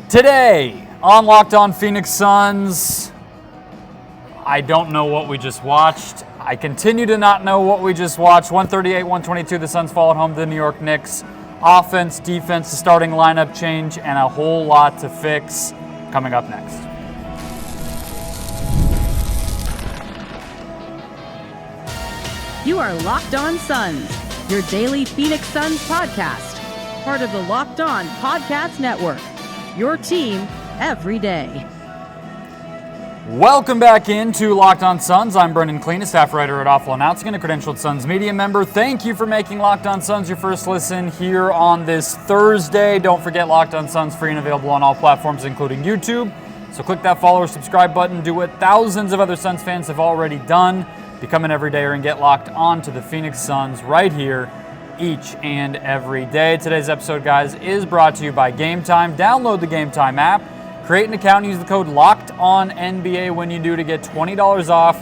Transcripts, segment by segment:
Today on Locked On Phoenix Suns, I don't know what we just watched. I continue to not know what we just watched. 138-122, the Suns fall at home to the New York Knicks. Offense, defense, the starting lineup change, and a whole lot to fix coming up next. You are Locked On Suns, your daily Phoenix Suns podcast, part of the Locked On Podcast Network, your team every day. Welcome back into Locked On Suns. I'm Brendon, Kleen, a staff writer at Awful Announcing and a credentialed Suns media member. Thank you for making Locked On Suns your first listen here on this Thursday. Don't forget Locked On Suns free and available on all platforms, including YouTube. So click that follow or subscribe button. Do what thousands of other Suns fans have already done. Become an everydayer and get locked on to the Phoenix Suns right here each and every day. Today's episode, guys, is brought to you by Gametime. Download the Gametime app. Create an account and use the code LOCKEDONNBA when you do to get $20 off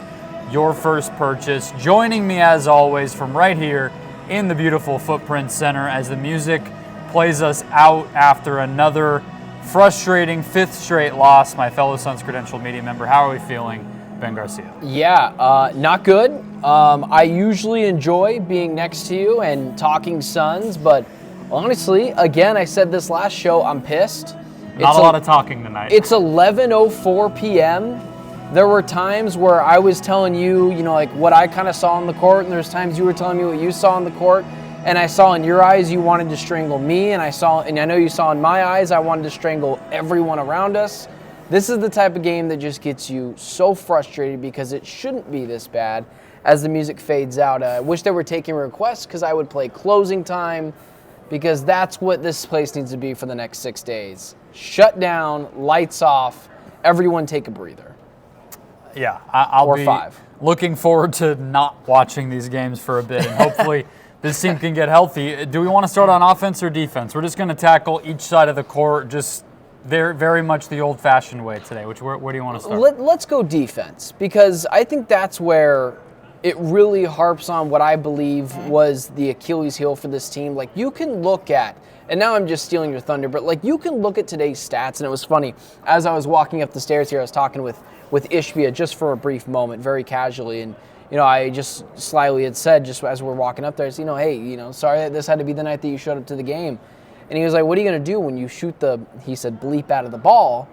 your first purchase. Joining me, as always, from right here in the beautiful Footprint Center as the music plays us out after another frustrating fifth straight loss, my fellow Suns credentialed media member. How are we feeling, Ben Garcia? Yeah, not good. I usually enjoy being next to you and talking Suns, but honestly, again, I said this last show, I'm pissed. Not a lot of talking tonight. It's 11:04 p.m. There were times where I was telling you, like what I kind of saw on the court, and there's times you were telling me what you saw on the court, and I saw in your eyes you wanted to strangle me, and I know you saw in my eyes I wanted to strangle everyone around us. This is the type of game that just gets you so frustrated because it shouldn't be this bad as the music fades out. I wish they were taking requests because I would play closing time because that's what this place needs to be for the next 6 days. Shut down, lights off, everyone take a breather. Yeah, I'll be 5. Looking forward to not watching these games for a bit, and hopefully this team can get healthy. Do we want to start on offense or defense? We're just going to tackle each side of the court, just very much the old-fashioned way today. Where do you want to start? Let's go defense, because I think that's where it really harps on what I believe was the Achilles heel for this team. Like, you can look at, and now I'm just stealing your thunder, but like you can look at today's stats, and it was funny. As I was walking up the stairs here, I was talking with Ishbia just for a brief moment, very casually, and I just slyly had said, just as we're walking up there, hey, sorry that this had to be the night that you showed up to the game. And he was like, what are you going to do when you shoot he said, bleep out of the ball?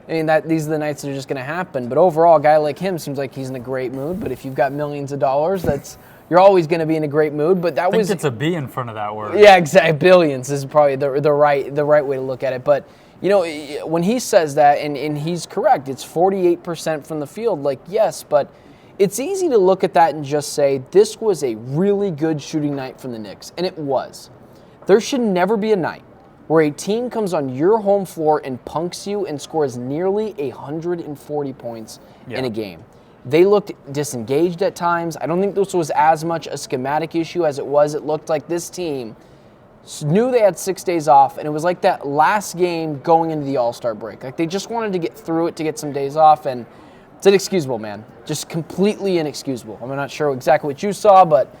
I mean, these are the nights that are just going to happen. But overall, a guy like him seems like he's in a great mood. But if you've got millions of dollars, you're always going to be in a great mood. But I think it's a B in front of that word. Yeah, exactly. Billions is probably the right way to look at it. But, when he says that, and he's correct, it's 48% from the field. Like, yes, but it's easy to look at that and just say, this was a really good shooting night from the Knicks. And it was. There should never be a night where a team comes on your home floor and punks you and scores nearly 140 points in a game. They looked disengaged at times. I don't think this was as much a schematic issue as it was. It looked like this team knew they had 6 days off, and it was like that last game going into the All-Star break. Like, they just wanted to get through it to get some days off, and it's inexcusable, man. Just completely inexcusable. I'm not sure exactly what you saw, but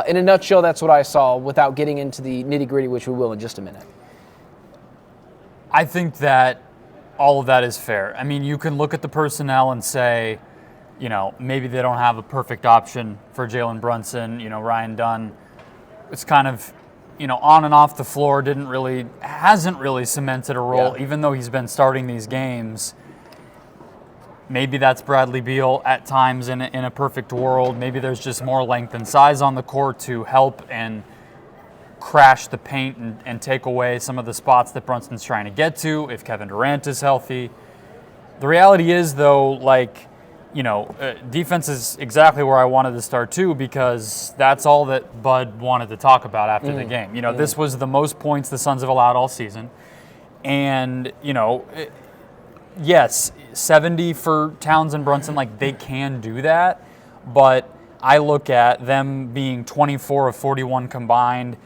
in a nutshell, that's what I saw without getting into the nitty-gritty, which we will in just a minute. I think that all of that is fair. I mean, you can look at the personnel and say, maybe they don't have a perfect option for Jalen Brunson. Ryan Dunn, it's kind of, on and off the floor, hasn't really cemented a role, even though he's been starting these games. Maybe that's Bradley Beal at times in a perfect world. Maybe there's just more length and size on the court to help and crash the paint and take away some of the spots that Brunson's trying to get to if Kevin Durant is healthy. The reality is, though, defense is exactly where I wanted to start, too, because that's all that Bud wanted to talk about after the game. This was the most points the Suns have allowed all season. And, yes, 70 for Towns and Brunson, they can do that. But I look at them being 24 of 41 combined,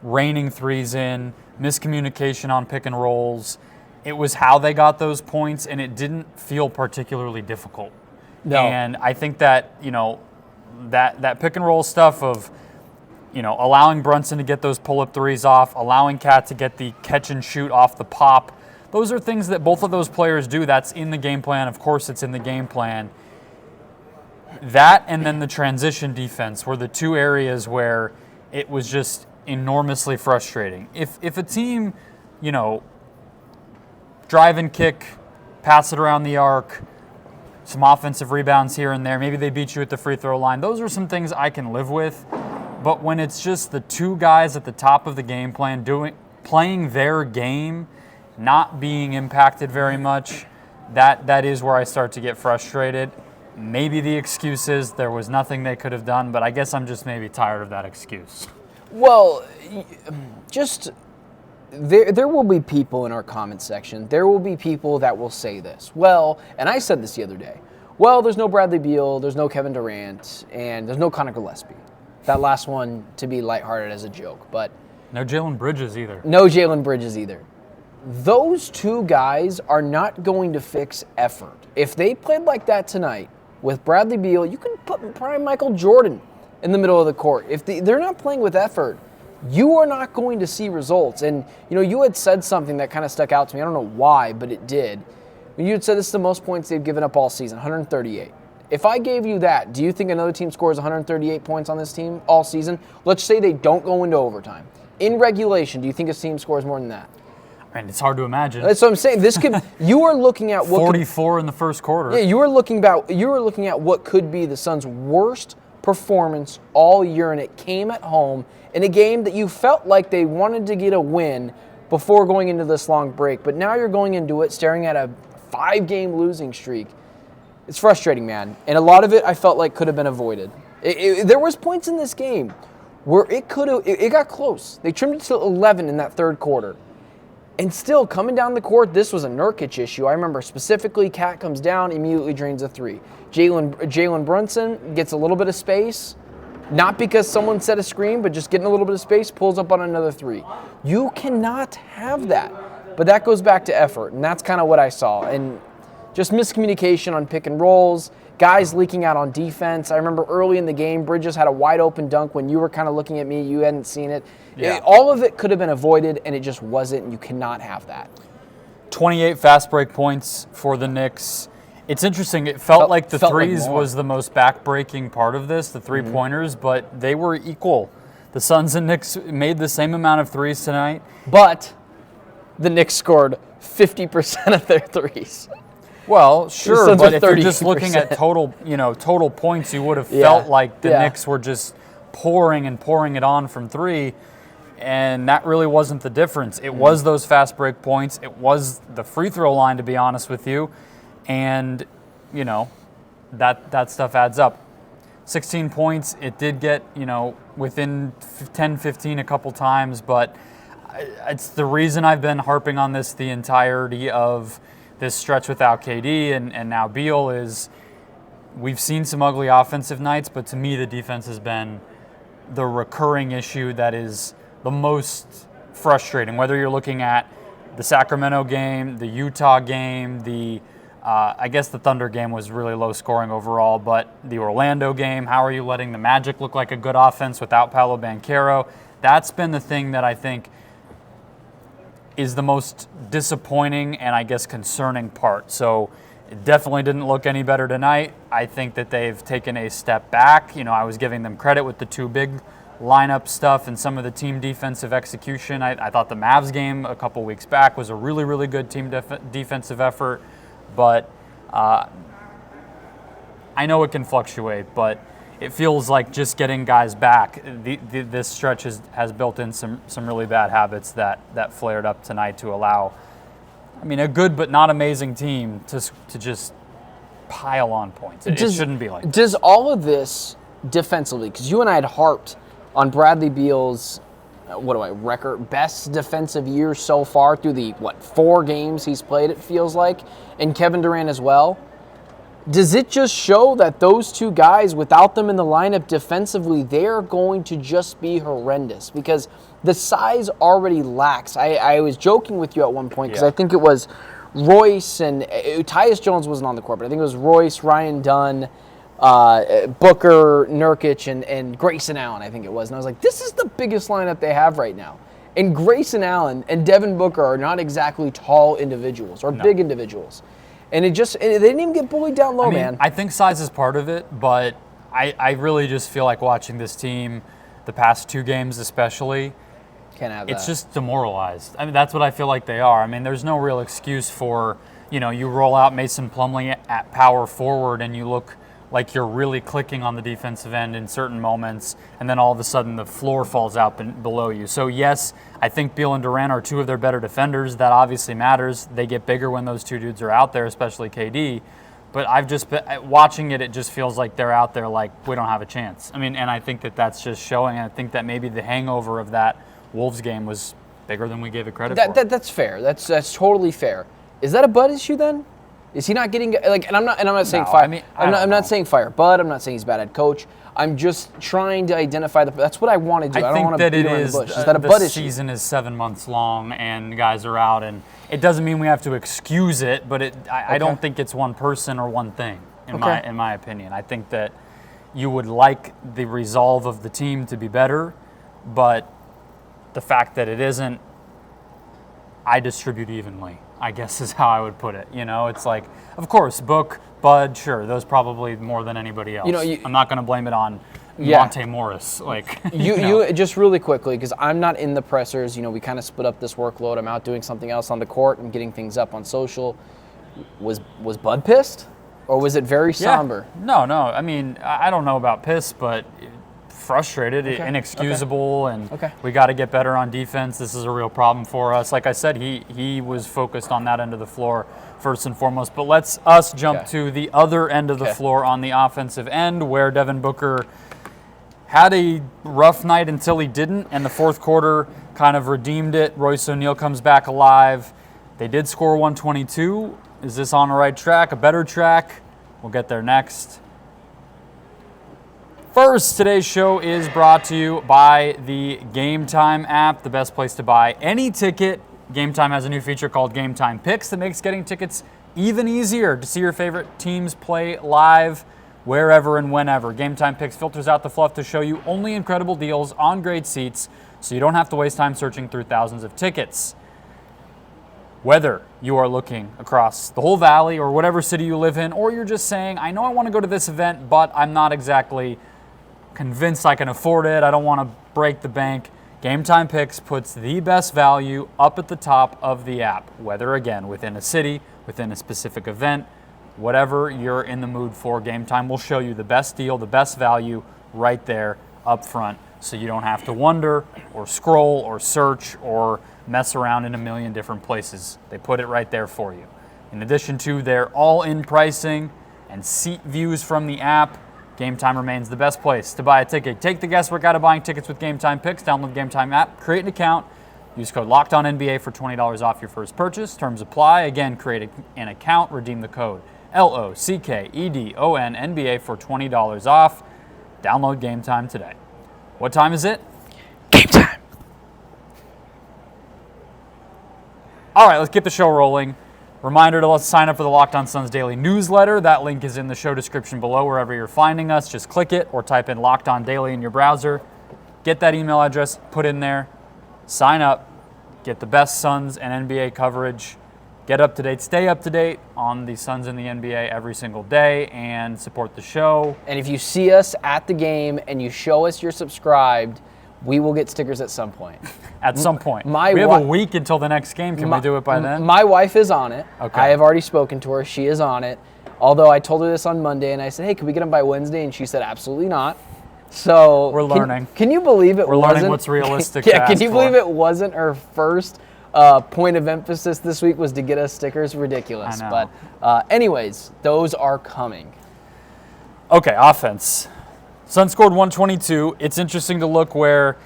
raining threes in, miscommunication on pick and rolls. It was how they got those points, and it didn't feel particularly difficult. No. And I think that, that pick and roll stuff of, allowing Brunson to get those pull-up threes off, allowing Cat to get the catch and shoot off the pop, those are things that both of those players do. That's in the game plan. Of course, it's in the game plan. That and then the transition defense were the two areas where it was just enormously frustrating. If a team, drive and kick, pass it around the arc, some offensive rebounds here and there, maybe they beat you at the free throw line, those are some things I can live with. But when it's just the two guys at the top of the game plan playing their game, not being impacted very much, that is where I start to get frustrated. Maybe the excuse is there was nothing they could have done, but I guess I'm just maybe tired of that excuse. Well, just there will be people in our comment section. There will be people that will say this. Well, and I said this the other day. Well, there's no Bradley Beal, there's no Kevin Durant, and there's no Connor Gillespie. That last one to be lighthearted as a joke, but no Jalen Bridges either. No Jalen Bridges either. Those two guys are not going to fix effort. If they played like that tonight with Bradley Beal, you can put prime Michael Jordan in the middle of the court. If they're not playing with effort, you are not going to see results. And, you had said something that kind of stuck out to me. I don't know why, but it did. You had said this is the most points they've given up all season, 138. If I gave you that, do you think another team scores 138 points on this team all season? Let's say they don't go into overtime. In regulation, do you think a team scores more than that? I mean, it's hard to imagine. That's what I'm saying. You are looking at what 44 in the first quarter. Yeah, you are looking at what could be the Suns' worst performance all year, and it came at home in a game that you felt like they wanted to get a win before going into this long break. But now you're going into it staring at a 5-game losing streak. It's frustrating, man. And a lot of it I felt like could have been avoided. There was points in this game where it got close. They trimmed it to 11 in that third quarter. And still, coming down the court, this was a Nurkic issue. I remember specifically, Cat comes down, immediately drains a three. Jalen Brunson gets a little bit of space, not because someone set a screen, but just getting a little bit of space, pulls up on another three. You cannot have that. But that goes back to effort, and that's kind of what I saw. And just miscommunication on pick and rolls, guys leaking out on defense. I remember early in the game, Bridges had a wide open dunk when you were kind of looking at me. You hadn't seen it. Yeah. All of it could have been avoided, and it just wasn't, and you cannot have that. 28 fast break points for the Knicks. It's interesting. It felt like the threes was the most back-breaking part of this, the three-pointers, but they were equal. The Suns and Knicks made the same amount of threes tonight. But the Knicks scored 50% of their threes. Well, sure, but if you're just looking at total points, you would have felt like the Knicks were just pouring it on from three, and that really wasn't the difference. It was those fast break points. It was the free throw line, to be honest with you, and, that stuff adds up. 16 points, it did get, within 10, 15 a couple times, but it's the reason I've been harping on this the entirety of this stretch without KD and now Beal is we've seen some ugly offensive nights, but to me the defense has been the recurring issue that is the most frustrating. Whether you're looking at the Sacramento game, the Utah game, I guess the Thunder game was really low scoring overall, but the Orlando game, how are you letting the Magic look like a good offense without Paolo Banchero? That's been the thing that I think is the most disappointing and I guess concerning part. So it definitely didn't look any better tonight. I think that they've taken a step back. I was giving them credit with the two big lineup stuff and some of the team defensive execution. I thought the Mavs game a couple weeks back was a really, really good team defensive effort. But I know it can fluctuate, but it feels like just getting guys back. This stretch has built in some really bad habits that flared up tonight to allow, a good but not amazing team to just pile on points. It shouldn't be like that. Does all of this defensively, because you and I had harped on Bradley Beal's, record, best defensive year so far through the, 4 games he's played, it feels like, and Kevin Durant as well. Does it just show that those two guys, without them in the lineup defensively, they're going to just be horrendous? Because the size already lacks. I was joking with you at one point because I think it was Royce and Tyus Jones wasn't on the court, but I think it was Royce, Ryan Dunn, Booker, Nurkic, and Grayson Allen, I think it was. And I was like, this is the biggest lineup they have right now. And Grayson Allen and Devin Booker are not exactly tall individuals or big individuals. And they didn't even get bullied down low, man. I think size is part of it, but I really just feel like watching this team, the past 2 games especially, Can't have it's that. just demoralized. I mean, that's what I feel like they are. I mean, there's no real excuse for, you roll out Mason Plumlee at power forward and you look like you're really clicking on the defensive end in certain moments, and then all of a sudden the floor falls out below you. So yes, I think Beal and Durant are 2 of their better defenders. That obviously matters. They get bigger when those 2 dudes are out there, especially KD. But I've just been watching it. It just feels like they're out there like we don't have a chance. I mean, and I think that that's just showing. I think that maybe the hangover of that Wolves game was bigger than we gave it credit for. That's fair. That's totally fair. Is that a Bud issue then? Is he not getting and I'm not saying fire. I'm not saying fire Bud. I'm not saying he's a bad head coach. I'm just trying to identify that's what I want to do. I don't want to beat around the bush. Is that a Bud issue? The season is 7 months long and guys are out, and it doesn't mean we have to excuse it, but I don't think it's one person or one thing in my opinion. I think that you would like the resolve of the team to be better, but the fact that it isn't, I distribute evenly, I guess is how I would put it. It's like, of course, Book, Bud, sure, those probably more than anybody else. I'm not going to blame it on Monte Morris. You just really quickly, because I'm not in the pressers. We kind of split up this workload. I'm out doing something else on the court and getting things up on social. Was Bud pissed, or was it very somber? No. I mean, I don't know about pissed, but frustrated, inexcusable, and we got to get better on defense. This is a real problem for us. Like I said, he was focused on that end of the floor first and foremost. But let's jump to the other end of the floor on the offensive end, where Devin Booker had a rough night until he didn't, and the fourth quarter kind of redeemed it. Royce O'Neal comes back alive. They did score 122. Is this on the right track, a better track? We'll get there next. First, today's show is brought to you by the Gametime app, the best place to buy any ticket. Gametime has a new feature called Gametime Picks that makes getting tickets even easier to see your favorite teams play live wherever and whenever. Gametime Picks filters out the fluff to show you only incredible deals on great seats, so you don't have to waste time searching through thousands of tickets. Whether you are looking across the whole valley or whatever city you live in, or you're just saying, I know I want to go to this event, but I'm not exactly convinced I can afford it, I don't want to break the bank, Gametime Picks puts the best value up at the top of the app, whether, again, within a city, within a specific event, whatever you're in the mood for. Gametime will show you the best deal, the best value right there up front, so you don't have to wonder or scroll or search or mess around in a million different places. They put it right there for you. In addition to their all-in pricing and seat views from the app, Gametime remains the best place to buy a ticket. Take the guesswork out of buying tickets with Gametime Picks. Download the Gametime app, create an account, use code LOCKEDONNBA for $20 off your first purchase. Terms apply. Again, create an account, redeem the code LOCKEDONNBA for $20 off. Download Gametime today. What time is it? Gametime. All right, let's get the show rolling. Reminder to let's sign up for the Locked On Suns Daily newsletter. That link is in the show description below wherever you're finding us. Just click it or type in Locked On Daily in your browser. Get that email address, put in there, sign up, get the best Suns and NBA coverage, get up to date, stay up to date on the Suns and the NBA every single day, and support the show. And if you see us at the game and you show us you're subscribed, we will get stickers at some point. At some point. We have a week until the next game. Can we do it by then? My wife is on it. Okay. I have already spoken to her. She is on it. Although I told her this on Monday, and I said, hey, can we get them by Wednesday? And she said, absolutely not. So we're learning. Can you believe it wasn't? We're learning what's realistic. Can you believe it wasn't her first point of emphasis this week was to get us stickers? Ridiculous. I know. But anyways, those are coming. Okay, offense. Suns scored 122. It's interesting to look where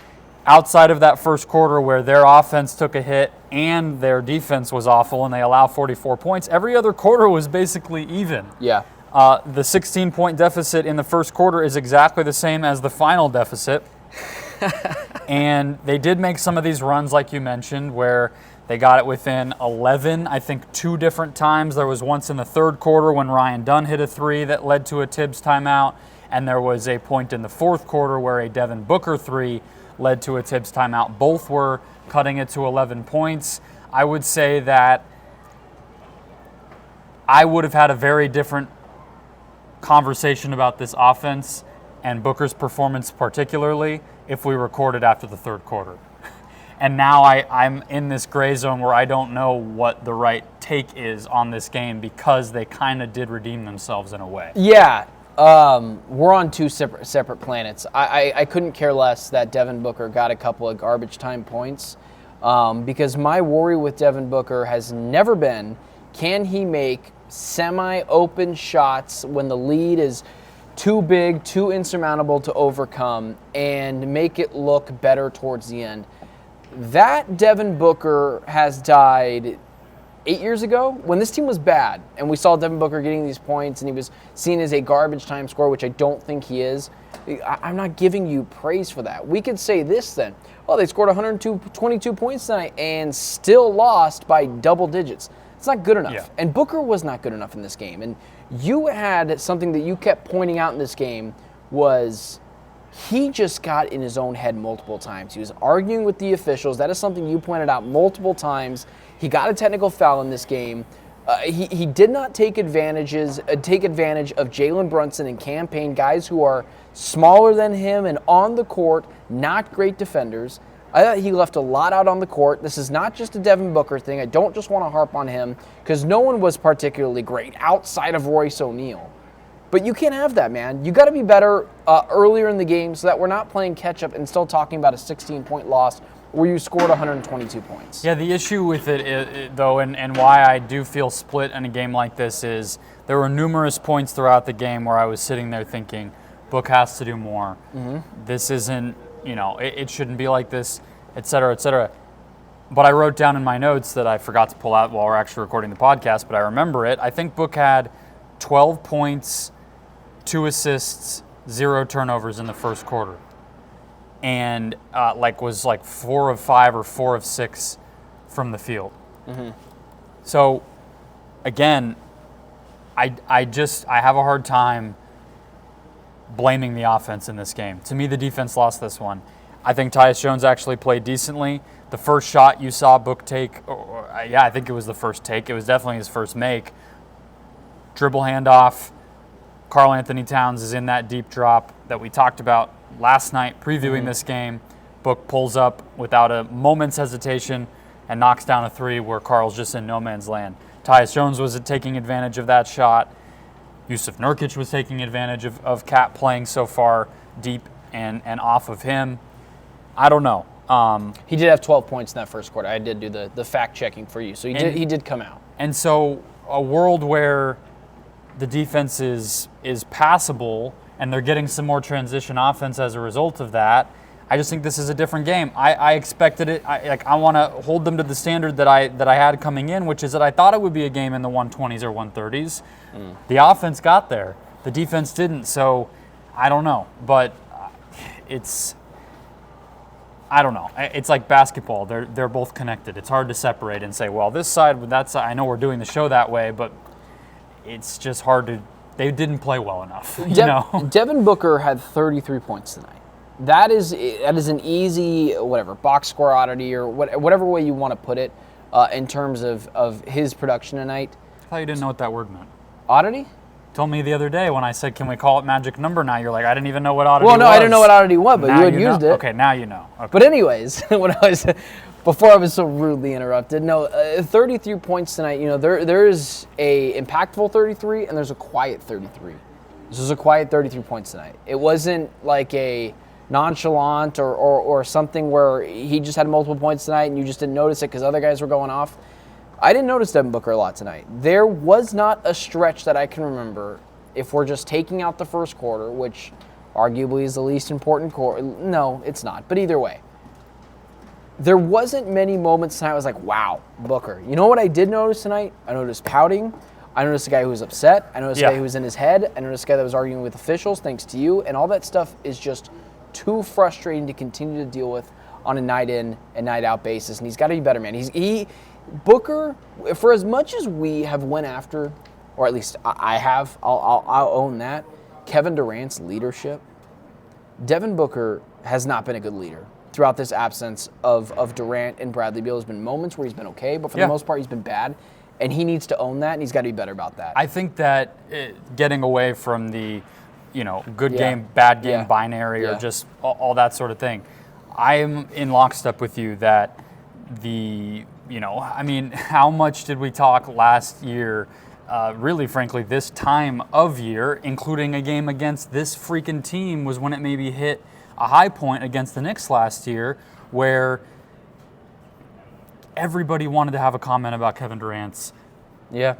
outside of that first quarter where their offense took a hit and their defense was awful and they allow 44 points, every other quarter was basically even. Yeah. The 16-point deficit in the first quarter is exactly the same as the final deficit. And they did make some of these runs, like you mentioned, where they got it within 11, I think 2 different times. There was once in the third quarter when Ryan Dunn hit a 3 that led to a Tibbs timeout. And there was a point in the fourth quarter where a Devin Booker 3 led to a Tibbs timeout. Both were cutting it to 11 points. I would say that I would have had a very different conversation about this offense and Booker's performance particularly if we recorded after the third quarter. And now I'm in this gray zone where I don't know what the right take is on this game because they kind of did redeem themselves in a way. Yeah, we're on two separate planets. I couldn't care less that Devin Booker got a couple of garbage time points because my worry with Devin Booker has never been, can he make semi-open shots when the lead is too big, too insurmountable to overcome, and make it look better towards the end. That Devin Booker has died 8 years ago when this team was bad, and we saw Devin Booker getting these points, and he was seen as a garbage time scorer, which I don't think he is. I'm not giving you praise for that. We could say this then. Oh, they scored 122 points tonight and still lost by double digits. It's not good enough. Yeah. And Booker was not good enough in this game. And you had something that you kept pointing out in this game was he just got in his own head multiple times. He was arguing with the officials. That is something you pointed out multiple times. He got a technical foul in this game. He did not take advantage of Jalen Brunson and Cam Payne, guys who are smaller than him and on the court, not great defenders. I thought he left a lot out on the court. This is not just a Devin Booker thing. I don't just want to harp on him because no one was particularly great outside of Royce O'Neal. But you can't have that, man. You got to be better earlier in the game so that we're not playing catch-up and still talking about a 16-point loss where you scored 122 points. Yeah, the issue with it though, and why I do feel split in a game like this is there were numerous points throughout the game where I was sitting there thinking, Book has to do more. Mm-hmm. This isn't, it shouldn't be like this, et cetera, et cetera. But I wrote down in my notes that I forgot to pull out while we're actually recording the podcast, but I remember it. I think Book had 12 points, 2 assists, 0 turnovers in the first quarter. And was 4 of 5 or 4 of 6 from the field. Mm-hmm. So, again, I have a hard time blaming the offense in this game. To me, the defense lost this one. I think Tyus Jones actually played decently. The first shot you saw Book take, I think it was the first take. It was definitely his first make. Dribble handoff. Karl Anthony Towns is in that deep drop that we talked about last night previewing this game. Book pulls up without a moment's hesitation and knocks down a 3 where Karl's just in no man's land. Tyus Jones was taking advantage of that shot. Yusuf Nurkic was taking advantage of Cat playing so far deep and off of him. I don't know. He did have 12 points in that first quarter. I did do the fact checking for you, so he did come out. And so a world where the defense is passable and they're getting some more transition offense as a result of that, I just think this is a different game. I expected it. I want to hold them to the standard that I had coming in, which is that I thought it would be a game in the 120s or 130s. The offense got there. The defense didn't. So I don't know. But I don't know. It's like basketball. They're both connected. It's hard to separate and say, well, this side with that side. I know we're doing the show that way, but it's just hard to. They didn't play well enough. Devin Booker had 33 points tonight. That is an easy box score oddity or whatever way you want to put it in terms of his production tonight. I thought you didn't know what that word meant. Oddity? Told me the other day when I said, can we call it magic number now? You're like, I didn't even know what oddity was. Well, no, I didn't know what oddity was, but now you had used it. Okay, now you know. Okay. But anyways, before I was so rudely interrupted, 33 points tonight, there is a impactful 33 and there's a quiet 33. This was a quiet 33 points tonight. It wasn't like a nonchalant or something where he just had multiple points tonight and you just didn't notice it because other guys were going off. I didn't notice Devin Booker a lot tonight. There was not a stretch that I can remember, if we're just taking out the first quarter, which arguably is the least important quarter. No, it's not. But either way, there wasn't many moments tonight I was like, wow, Booker. You know what I did notice tonight? I noticed pouting. I noticed a guy who was upset. I noticed a guy who was in his head. I noticed a guy that was arguing with officials, thanks to you. And all that stuff is just too frustrating to continue to deal with on a night in and night out basis. And he's got to be better, man. Booker, for as much as we have went after, or at least I have, I'll own that, Kevin Durant's leadership, Devin Booker has not been a good leader throughout this absence of Durant and Bradley Beal. There's been moments where he's been okay, but for the most part, he's been bad. And he needs to own that, and he's got to be better about that. I think that getting away from the, good game, bad game binary or just all that sort of thing, I'm in lockstep with you that how much did we talk last year, really, frankly, this time of year, including a game against this freaking team, was when it maybe hit a high point against the Knicks last year, where everybody wanted to have a comment about Kevin Durant's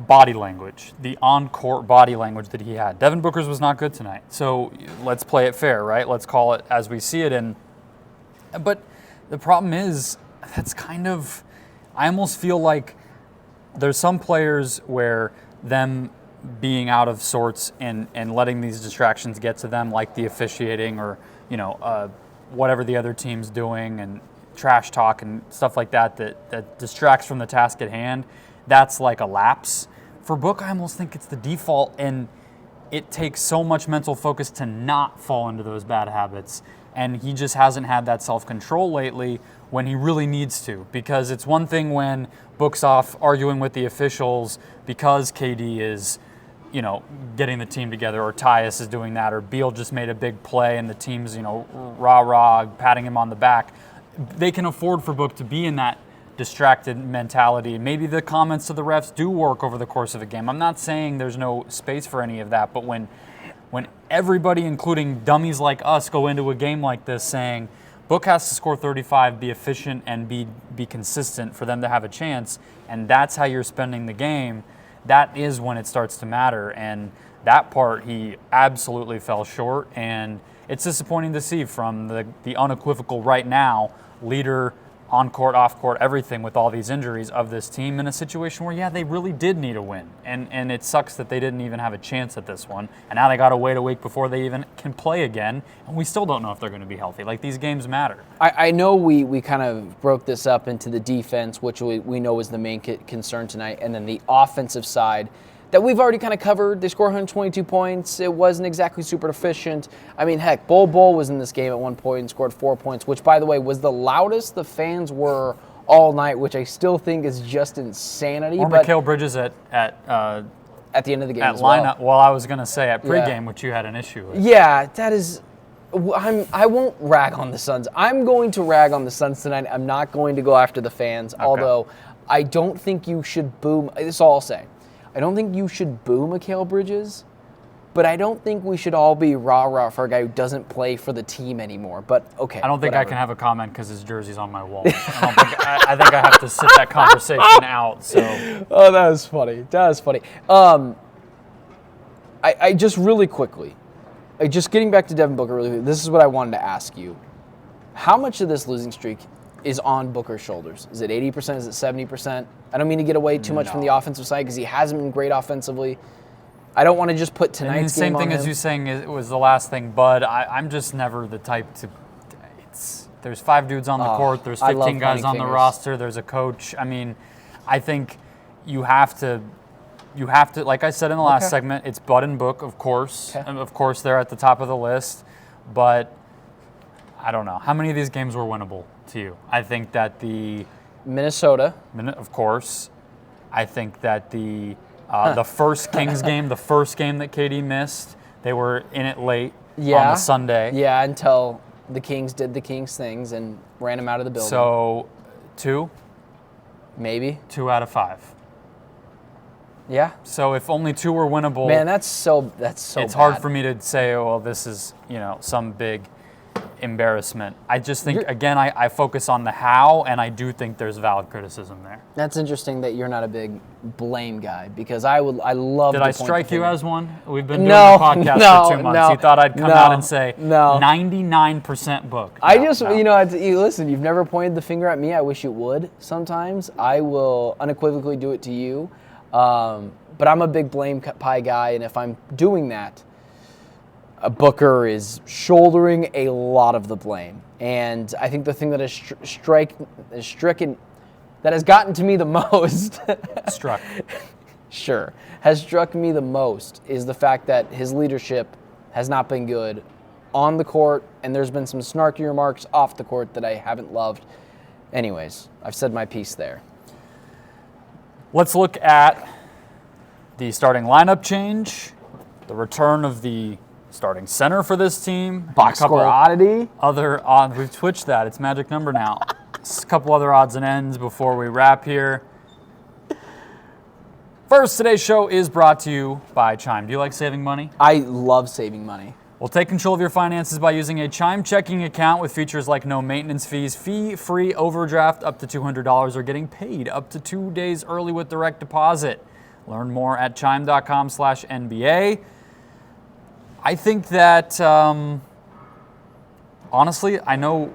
body language, the on-court body language that he had. Devin Booker's was not good tonight. So let's play it fair, right? Let's call it as we see it. But the problem is, that's kind of, I almost feel like there's some players where them being out of sorts and letting these distractions get to them, like the officiating or, whatever the other team's doing and trash talk and stuff like that distracts from the task at hand, that's like a lapse. For Book, I almost think it's the default, and it takes so much mental focus to not fall into those bad habits. And he just hasn't had that self-control lately when he really needs to. Because it's one thing when Book's off arguing with the officials because KD is, getting the team together, or Tyus is doing that, or Beal just made a big play and the team's, rah-rah, patting him on the back. They can afford for Book to be in that distracted mentality. Maybe the comments to the refs do work over the course of a game. I'm not saying there's no space for any of that, but when everybody, including dummies like us, go into a game like this saying, Book has to score 35, be efficient, and be consistent for them to have a chance, and that's how you're spending the game, that is when it starts to matter. And that part, he absolutely fell short, and it's disappointing to see from the unequivocal right now leader, on-court, off-court, everything with all these injuries of this team in a situation where, they really did need a win. And it sucks that they didn't even have a chance at this one. And now they got to wait a week before they even can play again. And we still don't know if they're going to be healthy. Like, these games matter. I know we kind of broke this up into the defense, which we know is the main concern tonight, and then the offensive side that we've already kind of covered. They scored 122 points. It wasn't exactly super efficient. I mean, heck, Bol was in this game at one point and scored 4 points, which, by the way, was the loudest the fans were all night, which I still think is just insanity. Or Mikal Bridges at the end of the game at as lineup. Well, I was going to say at pregame, which you had an issue with. Yeah, that is. I won't rag on the Suns. I'm going to rag on the Suns tonight. I'm not going to go after the fans, although I don't think you should boo. This is all I'll say. I don't think you should boo Mikal Bridges, but I don't think we should all be rah-rah for a guy who doesn't play for the team anymore. But, okay. I don't think I can have a comment because his jersey's on my wall. I think I have to sit that conversation out. So. Oh, that was funny. I just really quickly, just getting back to Devin Booker really quickly, this is what I wanted to ask you. How much of this losing streak is on Booker's shoulders? Is it 80%? Is it 70%? I don't mean to get away too much from the offensive side because he hasn't been great offensively. I don't want to just put tonight's game on him. The same thing as you saying it was the last thing, Bud. I'm just never the type to. There's 5 dudes on the court. There's 15 guys on the roster. There's a coach. I mean, I think you have to. Like I said in the last segment, it's Bud and Book, of course. And of course, they're at the top of the list. But I don't know. How many of these games were winnable to you? I think that the Minnesota, of course. I think that the first Kings game, the first game that KD missed, they were in it late on the Sunday. Yeah, until the Kings did the Kings things and ran him out of the building. So, 2? Maybe. 2 out of 5. Yeah. So if only 2 were winnable, man, that's so. It's bad. Hard for me to say, oh, well, this is some big embarrassment. I just think, again, I focus on the how, and I do think there's valid criticism there. That's interesting that you're not a big blame guy, because I love. Did I strike you as one? We've been doing the podcast for 2 months. You thought I'd come out and say 99% Book. Listen, you've never pointed the finger at me. I wish you would sometimes. I will unequivocally do it to you. But I'm a big blame pie guy, and if I'm doing that, Booker is shouldering a lot of the blame. And I think the thing that has gotten to me the most has struck me the most is the fact that his leadership has not been good on the court, and there's been some snarky remarks off the court that I haven't loved. Anyways, I've said my piece there. Let's look at the starting lineup change, the return of the starting center for this team. Box score oddity. Other odds. We've switched that. It's magic number now. A couple other odds and ends before we wrap here. First, today's show is brought to you by Chime. Do you like saving money? I love saving money. Well, take control of your finances by using a Chime checking account with features like no maintenance fees, fee-free overdraft up to $200, or getting paid up to 2 days early with direct deposit. Learn more at chime.com/NBA. I think that, honestly, I know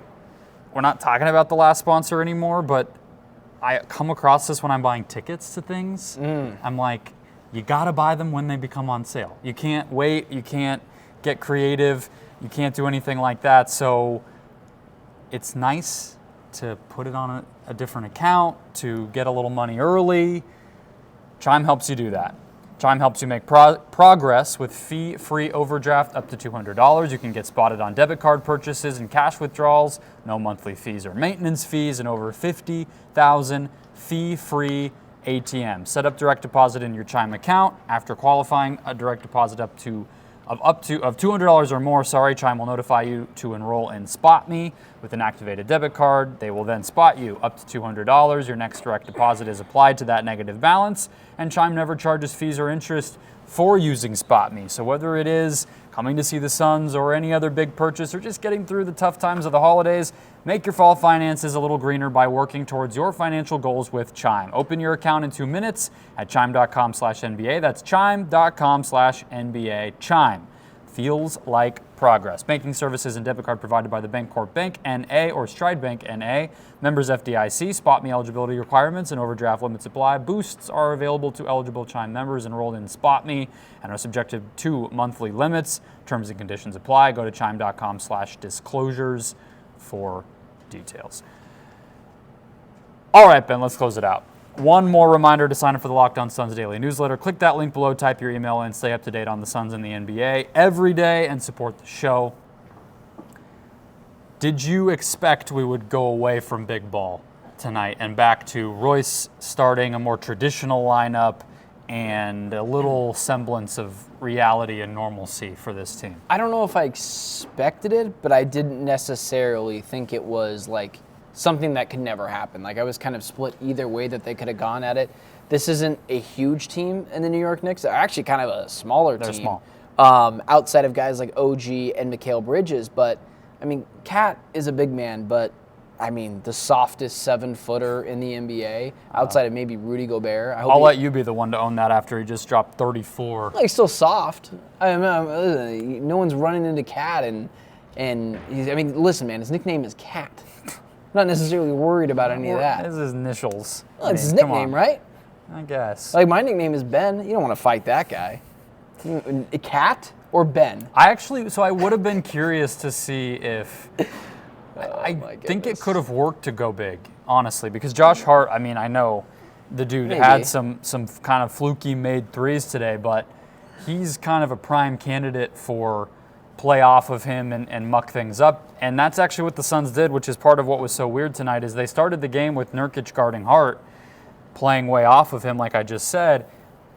we're not talking about the last sponsor anymore, but I come across this when I'm buying tickets to things. I'm like, you got to buy them when they become on sale. You can't wait. You can't get creative. You can't do anything like that. So it's nice to put it on a different account, to get a little money early. Chime helps you do that. Chime helps you make progress with fee-free overdraft up to $200. You can get spotted on debit card purchases and cash withdrawals, no monthly fees or maintenance fees, and over 50,000 fee-free ATMs. Set up direct deposit in your Chime account. After qualifying, a direct deposit of $200 or more, Chime will notify you to enroll in Spot Me with an activated debit card. They will then spot you up to $200. Your next direct deposit is applied to that negative balance, and Chime never charges fees or interest for using Spot Me. So whether it is coming to see the Suns or any other big purchase or just getting through the tough times of the holidays, make your fall finances a little greener by working towards your financial goals with Chime. Open your account in 2 minutes at chime.com/NBA. That's chime.com/NBA. Chime. Feels like progress. Banking services and debit card provided by the Bancorp Bank N.A. or Stride Bank N.A. Members FDIC. Spot Me eligibility requirements and overdraft limits apply. Boosts are available to eligible Chime members enrolled in Spot Me and are subjected to monthly limits. Terms and conditions apply. Go to chime.com/disclosures for details. All right, Ben, let's close it out. One more reminder to sign up for the Locked On Suns Daily newsletter. Click that link below, type your email in, stay up to date on the Suns and the NBA every day, and support the show. Did you expect we would go away from big ball tonight and back to Royce starting a more traditional lineup and a little semblance of reality and normalcy for this team? I don't know if I expected it, but I didn't necessarily think it was like something that could never happen. Like, I was kind of split either way that they could have gone at it. This isn't a huge team in the New York Knicks. They're actually kind of a smaller team. They're small. Outside of guys like OG and Mikal Bridges. But, I mean, Cat is a big man, but, I mean, the softest 7-footer in the NBA, outside of maybe Rudy Gobert. I'll let you be the one to own that after he just dropped 34. He's still soft. No one's running into Cat, and he's, I mean, listen, man, his nickname is Cat. Not necessarily worried about any of that. It's his initials. Well, it's his nickname, right? I guess. Like, my nickname is Ben. You don't want to fight that guy. A Cat or Ben? I would have been curious to see if I think it could have worked to go big, honestly, because Josh Hart, I mean, I know the dude had some kind of fluky made threes today, but he's kind of a prime candidate for play off of him and muck things up. And that's actually what the Suns did, which is part of what was so weird tonight, is they started the game with Nurkic guarding Hart, playing way off of him, like I just said,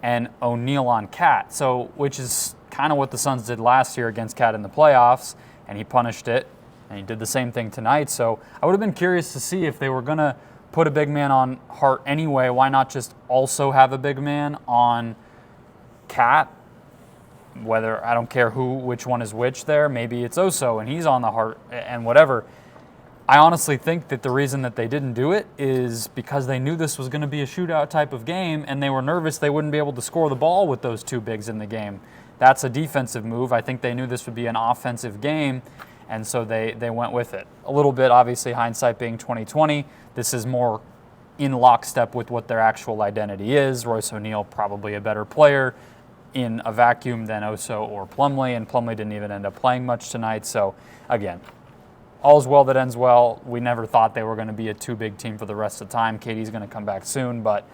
and O'Neal on Cat. So, which is kind of what the Suns did last year against Cat in the playoffs, and he punished it, and he did the same thing tonight. So I would have been curious to see if they were going to put a big man on Hart anyway, why not just also have a big man on Cat? Whether, I don't care which one is which there. Maybe it's Oso and he's on the Hart and whatever. I honestly think that the reason that they didn't do it is because they knew this was going to be a shootout type of game, and they were nervous they wouldn't be able to score the ball with those two bigs in the game. That's a defensive move. I think they knew this would be an offensive game, and so they went with it. A little bit, obviously, hindsight being 20/20. This is more in lockstep with what their actual identity is. Royce O'Neal, probably a better player in a vacuum than Oso or Plumlee, and Plumlee didn't even end up playing much tonight. So, again, all's well that ends well. We never thought they were going to be a too-big team for the rest of the time. KD's going to come back soon, but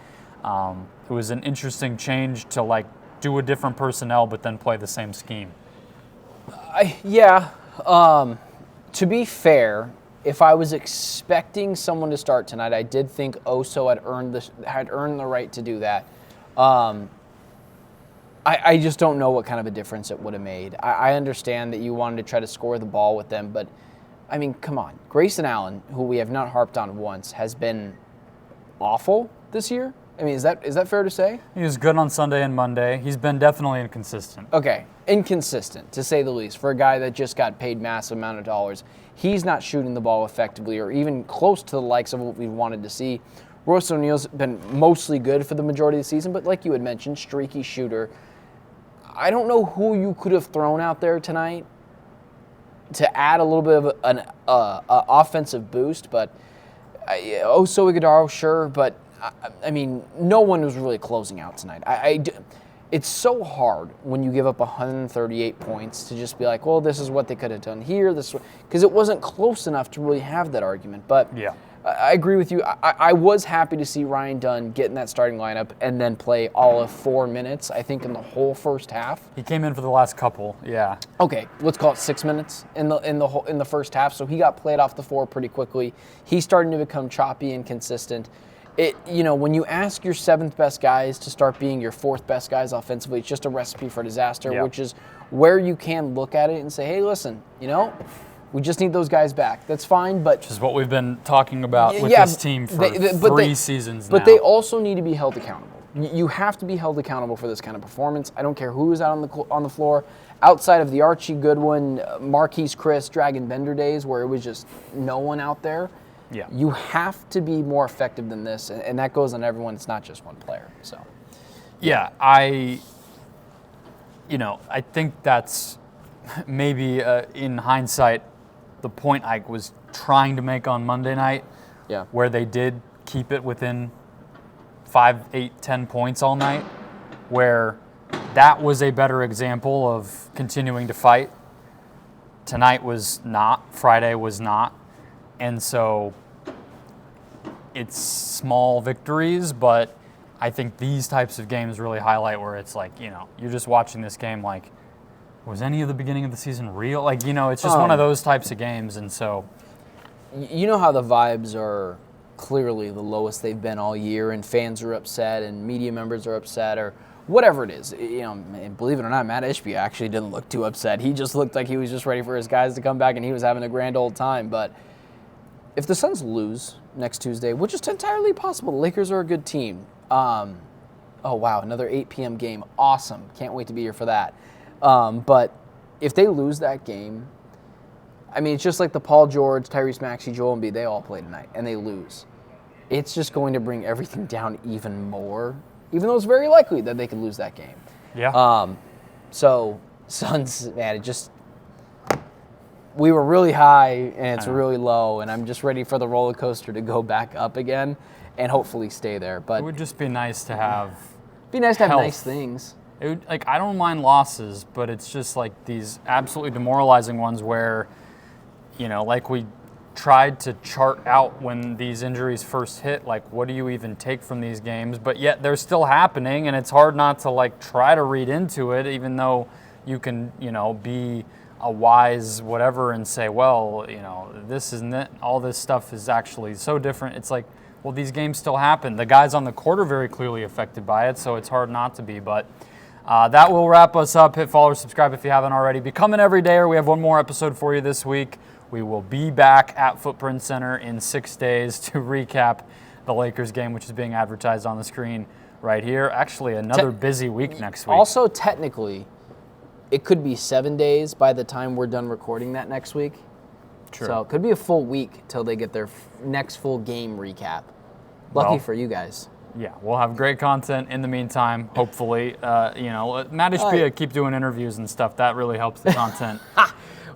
it was an interesting change to, like, do a different personnel but then play the same scheme. Yeah. To be fair, if I was expecting someone to start tonight, I did think Oso had earned the right to do that. I just don't know what kind of a difference it would have made. I understand that you wanted to try to score the ball with them, but, I mean, come on. Grayson Allen, who we have not harped on once, has been awful this year. I mean, is that fair to say? He was good on Sunday and Monday. He's been definitely inconsistent. Okay, inconsistent, to say the least, for a guy that just got paid massive amount of dollars. He's not shooting the ball effectively or even close to the likes of what we wanted to see. Royce O'Neal's been mostly good for the majority of the season, but like you had mentioned, streaky shooter. I don't know who you could have thrown out there tonight to add a little bit of an offensive boost, but Oso Ighodaro, sure, but I mean, no one was really closing out tonight. It's so hard when you give up 138 points to just be like, well, this is what they could have done here, because it wasn't close enough to really have that argument. But yeah. I agree with you. I was happy to see Ryan Dunn get in that starting lineup and then play all of 4 minutes, I think, in the whole first half. He came in for the last couple, yeah. Okay, let's call it 6 minutes in the first half. So he got played off the floor pretty quickly. He's starting to become choppy and consistent. When you ask your seventh best guys to start being your fourth best guys offensively, it's just a recipe for disaster, which is where you can look at it and say, hey, listen, we just need those guys back. That's fine, but... Which is what we've been talking about with this team for three seasons now. But they also need to be held accountable. You have to be held accountable for this kind of performance. I don't care who is out on the floor. Outside of the Archie Goodwin, Marquise Chris, Dragon Bender days where it was just no one out there, you have to be more effective than this, and that goes on everyone. It's not just one player. So, yeah, I think that's maybe in hindsight the point I was trying to make on Monday night, where they did keep it within 5, 8, 10 points all night, where that was a better example of continuing to fight. Tonight was not. Friday was not. And so it's small victories, but I think these types of games really highlight where it's like, you're just watching this game like, was any of the beginning of the season real? Like, it's just one of those types of games, and so... You know how the vibes are clearly the lowest they've been all year, and fans are upset, and media members are upset, or whatever it is. And believe it or not, Matt Ishbia actually didn't look too upset. He just looked like he was just ready for his guys to come back, and he was having a grand old time. But if the Suns lose next Tuesday, which is entirely possible, the Lakers are a good team. Oh, wow, another 8 p.m. game. Awesome. Can't wait to be here for that. But if they lose that game, I mean, it's just like the Paul George, Tyrese Maxey, Joel Embiid, they all play tonight, and they lose. It's just going to bring everything down even more, even though it's very likely that they could lose that game. Yeah. So, Suns, man, we were really high, and it's really low, and I'm just ready for the roller coaster to go back up again and hopefully stay there. But it would just be nice to have have nice things. It would, I don't mind losses, but it's just like these absolutely demoralizing ones where, like we tried to chart out when these injuries first hit, like what do you even take from these games? But yet they're still happening, and it's hard not to try to read into it, even though you can, be a wise whatever and say, well, this isn't it. All this stuff is actually so different. It's like, well, these games still happen. The guys on the court are very clearly affected by it, so it's hard not to be, but... that will wrap us up. Hit follow or subscribe if you haven't already. Become an everydayer. We have one more episode for you this week. We will be back at Footprint Center in 6 days to recap the Lakers game, which is being advertised on the screen right here. Actually, another busy week next week. Also, technically, it could be 7 days by the time we're done recording that next week. True. So it could be a full week till they get their next full game recap. Lucky for you guys. Yeah, we'll have great content in the meantime, hopefully. Matt Ishbia keep doing interviews and stuff. That really helps the content.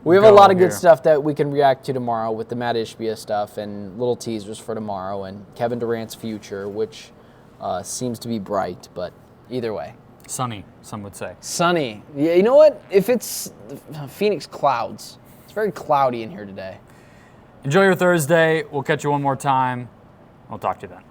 We have a lot of good stuff that we can react to tomorrow with the Matt Ishbia stuff and little teasers for tomorrow and Kevin Durant's future, which seems to be bright, but either way. Sunny, some would say. Sunny. Yeah, you know what? If it's Phoenix clouds, it's very cloudy in here today. Enjoy your Thursday. We'll catch you one more time. I'll talk to you then.